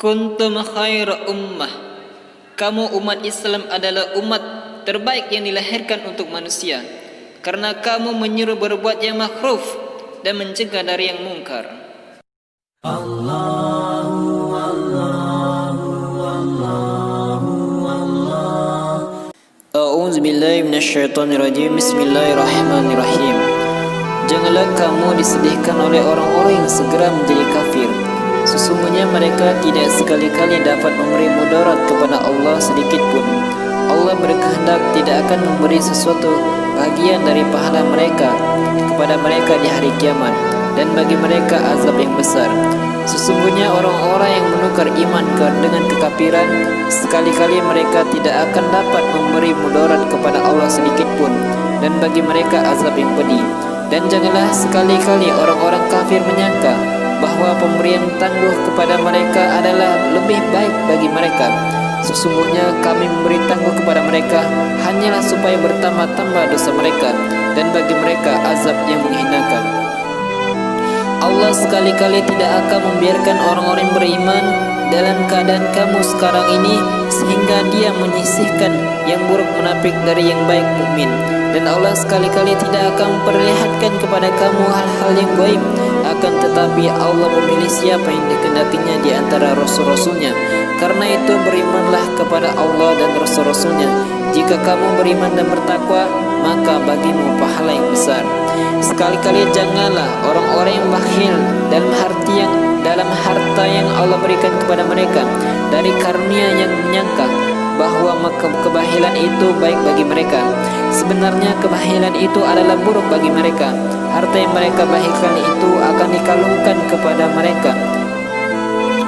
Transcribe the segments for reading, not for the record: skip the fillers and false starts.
Kuntum khaira ummah. Kamu umat Islam adalah umat terbaik yang dilahirkan untuk manusia, karena kamu menyuruh berbuat yang makruf dan mencegah dari yang mungkar. Allahu Allahu Allahu Allah. A'udzu billahi minasyaitonir rajim. Bismillahirrahmanirrahim. Janganlah kamu disedihkan oleh orang-orang yang segera menjadi kafir. Sesungguhnya mereka tidak sekali-kali dapat memberi mudarat kepada Allah sedikit pun. Allah berkehendak tidak akan memberi sesuatu bagian dari pahala mereka kepada mereka di hari kiamat, dan bagi mereka azab yang besar. Sesungguhnya orang-orang yang menukar iman dengan kekafiran, sekali-kali mereka tidak akan dapat memberi mudarat kepada Allah sedikit pun, dan bagi mereka azab yang pedih. Dan janganlah sekali-kali orang-orang kafir menyangka bahwa pemberian tangguh kepada mereka adalah lebih baik bagi mereka. Sesungguhnya kami memberi tangguh kepada mereka hanyalah supaya bertambah-tambah dosa mereka, dan bagi mereka azab yang menghinakan. Allah sekali-kali tidak akan membiarkan orang-orang beriman dalam keadaan kamu sekarang ini, sehingga dia menyisihkan yang buruk munafik dari yang baik mukmin. Dan Allah sekali-kali tidak akan memperlihatkan kepada kamu hal-hal yang gaib. Akan tetapi Allah memilih siapa yang dikehendakinya di antara rasul-rasulnya. Karena itu berimanlah kepada Allah dan rasul-rasulnya. Jika kamu beriman dan bertakwa, maka bagimu pahala yang besar. Sekali-kali janganlah orang-orang yang bakhil dalam harta yang Allah berikan kepada mereka dari karunia yang menyangka bahwa kebahilan itu baik bagi mereka. Sebenarnya kebahilan itu adalah buruk bagi mereka. Harta yang mereka bakhilkan itu akan dikalungkan kepada mereka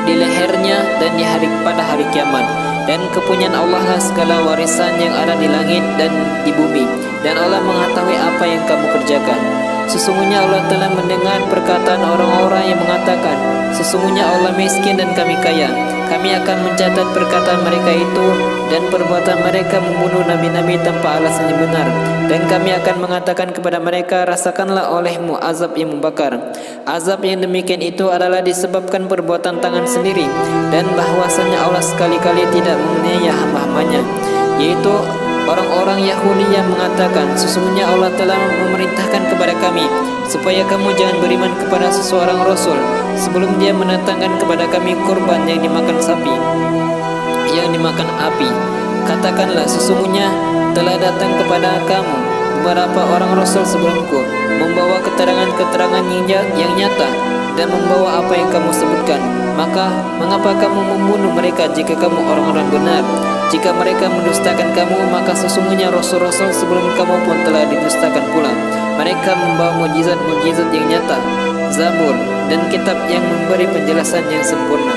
di lehernya dan pada hari kiamat. Dan kepunyaan Allah lah segala warisan yang ada di langit dan di bumi, dan Allah mengetahui apa yang kamu kerjakan. Sesungguhnya Allah telah mendengar perkataan orang-orang yang mengatakan, sesungguhnya Allah miskin dan kami kaya. Kami akan mencatat perkataan mereka itu dan perbuatan mereka membunuh nabi-nabi tanpa alasan yang benar. Dan kami akan mengatakan kepada mereka, rasakanlah olehmu azab yang membakar. Azab yang demikian itu adalah disebabkan perbuatan tangan sendiri, dan bahwasanya Allah sekali-kali tidak menganiaya hamba-hambanya, yaitu orang-orang Yahudi yang mengatakan, sesungguhnya Allah telah memerintahkan kepada kami supaya kamu jangan beriman kepada seseorang Rasul sebelum dia mendatangkan kepada kami kurban yang dimakan sapi, yang dimakan api. Katakanlah, sesungguhnya telah datang kepada kamu beberapa orang Rasul sebelumku, membawa keterangan-keterangan yang nyata dan membawa apa yang kamu sebutkan. Maka mengapa kamu membunuh mereka jika kamu orang-orang benar? Jika mereka mendustakan kamu, maka sesungguhnya rasul-rasul sebelum kamu pun telah didustakan pula. Mereka membawa mukjizat-mukjizat yang nyata, Zabur, dan kitab yang memberi penjelasan yang sempurna.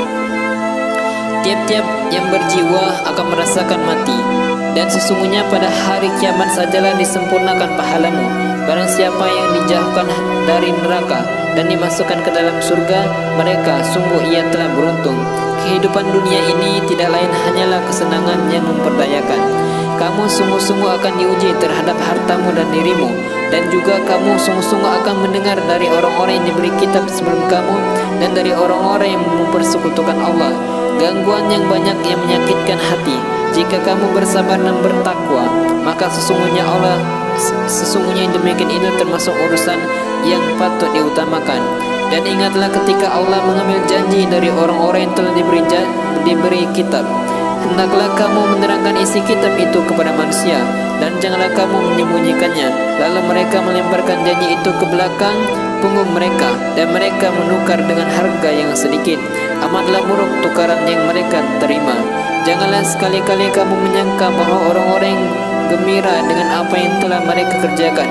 Tiap-tiap yang berjiwa akan merasakan mati, dan sesungguhnya pada hari kiamat sajalah disempurnakan pahalamu. Barang siapa yang dijauhkan dari neraka dan dimasukkan ke dalam surga, mereka sungguh ia telah beruntung. Kehidupan dunia ini tidak lain hanyalah kesenangan yang memperdayakan. Kamu sungguh-sungguh akan diuji terhadap hartamu dan dirimu, dan juga kamu sungguh-sungguh akan mendengar dari orang-orang yang diberi kitab sebelum kamu dan dari orang-orang yang mempersekutukan Allah gangguan yang banyak yang menyakitkan hati. Jika kamu bersabar dan bertakwa, maka sesungguhnya yang demikian itu termasuk urusan yang patut diutamakan. Dan ingatlah ketika Allah mengambil janji dari orang-orang yang telah diberi kitab, hendaklah kamu menerangkan isi kitab itu kepada manusia, dan janganlah kamu menyembunyikannya. Lalu mereka melemparkan janji itu ke belakang punggung mereka, dan mereka menukar dengan harga yang sedikit. Amatlah buruk tukaran yang mereka terima. Janganlah sekali-kali kamu menyangka bahwa orang-orang yang gembira dengan apa yang telah mereka kerjakan,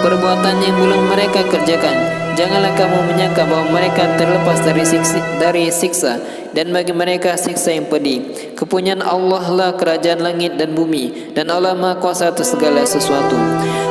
perbuatan yang belum mereka kerjakan. Janganlah kamu menyangka bahwa mereka terlepas dari siksa, dan bagi mereka siksa yang pedih. Kepunyaan Allah lah kerajaan langit dan bumi, dan Allah Maha Kuasa atas segala sesuatu.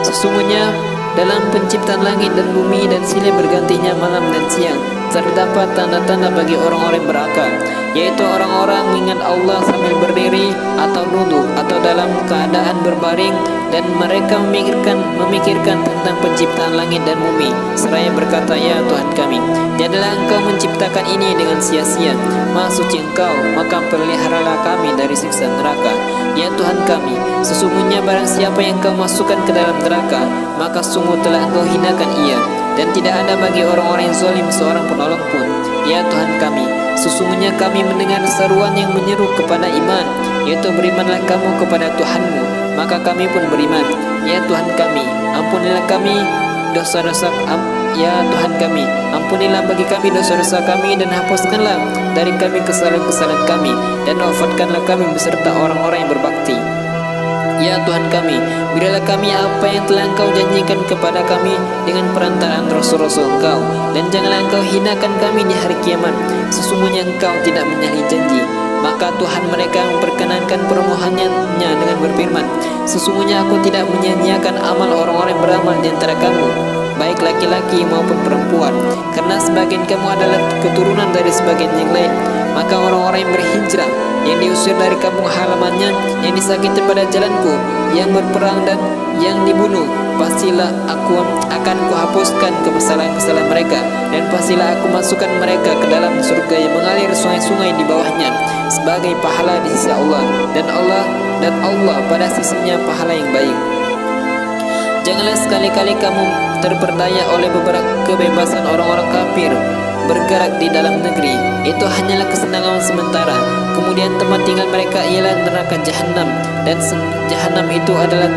Sesungguhnya dalam penciptaan langit dan bumi dan silih bergantinya malam dan siang, terdapat tanda-tanda bagi orang-orang berakal. yaitu orang-orang mengingat Allah sambil berdiri atau duduk atau dalam keadaan berbaring, dan mereka memikirkan tentang penciptaan langit dan bumi, seraya berkata, ya Tuhan kami, tiadalah Engkau menciptakan ini dengan sia-sia. Maha suci Engkau, maka peliharalah kami dari siksa neraka. Ya Tuhan kami, sesungguhnya barang siapa yang Engkau masukkan ke dalam neraka, maka sungguh telah Engkau hinakan ia, dan tidak ada bagi orang-orang yang zalim seorang penolong pun. Ya Tuhan kami, sesungguhnya kami mendengar seruan yang menyeru kepada iman, yaitu berimanlah kamu kepada Tuhanmu, maka kami pun beriman. Ya Tuhan kami, ampunilah kami dosa-dosa Ya Tuhan kami, ampunilah bagi kami dosa-dosa kami, dan hapuskanlah dari kami kesalahan-kesalahan kami, dan wafatkanlah kami beserta orang-orang yang berbakti. Ya Tuhan kami, berilah kami apa yang telah Engkau janjikan kepada kami dengan perantaraan Rasul-Rasul Engkau, dan janganlah Engkau hinakan kami di hari kiamat. Sesungguhnya Engkau tidak menyalahi janji. Maka Tuhan mereka memperkenankan permohonannya dengan berfirman, sesungguhnya aku tidak menyia-nyiakan amal orang-orang yang beramal di antara kamu, baik laki-laki maupun perempuan, karena sebagian kamu adalah keturunan dari sebagian yang lain. Maka orang-orang yang berhijrah, yang diusir dari kampung halamannya, yang disakiti pada jalanku, yang berperang dan yang dibunuh, pastilah aku akan kuhapuskan kesalahan-kesalahan mereka, dan pastilah aku masukkan mereka ke dalam surga yang mengalir sungai-sungai di bawahnya sebagai pahala di sisi Allah, dan Allah pada sisinya pahala yang baik. Janganlah sekali-kali kamu terperdaya oleh beberapa kebebasan orang-orang kafir bergerak di dalam negeri. Itu hanyalah kesenangan sementara. Kemudian tempat tinggal mereka ialah neraka jahanam, dan jahanam itu adalah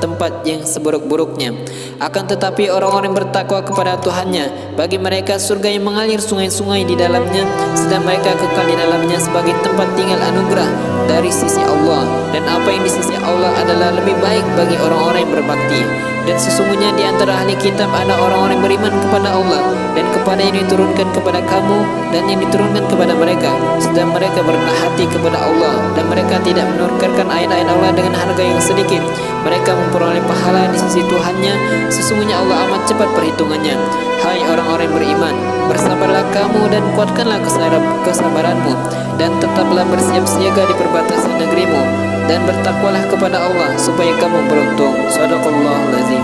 tempat yang seburuk-buruknya. Akan tetapi orang-orang yang bertakwa kepada Tuhannya, bagi mereka surga yang mengalir sungai-sungai di dalamnya, sedang mereka kekal di dalamnya sebagai tempat tinggal anugerah dari sisi Allah, dan apa yang di sisi Allah adalah lebih baik bagi orang-orang yang berbakti. Dan sesungguhnya di antara ahli kitab ada orang-orang yang beriman kepada Allah dan kepada yang diturunkan kepada kamu dan yang diturunkan kepada mereka, sedang mereka berendah hati kepada Allah, dan mereka tidak menukarkan ayat-ayat Allah dengan harga yang sedikit. Mereka memperoleh pahala di sisi Tuhannya. Sesungguhnya Allah amat cepat perhitungannya. Hai orang-orang yang beriman, bersabarlah kamu dan kuatkanlah kesabaranmu, dan tetaplah bersiap siaga di perbatasan negerimu, dan bertakwalah kepada Allah supaya kamu beruntung. Shadaqallahul azim.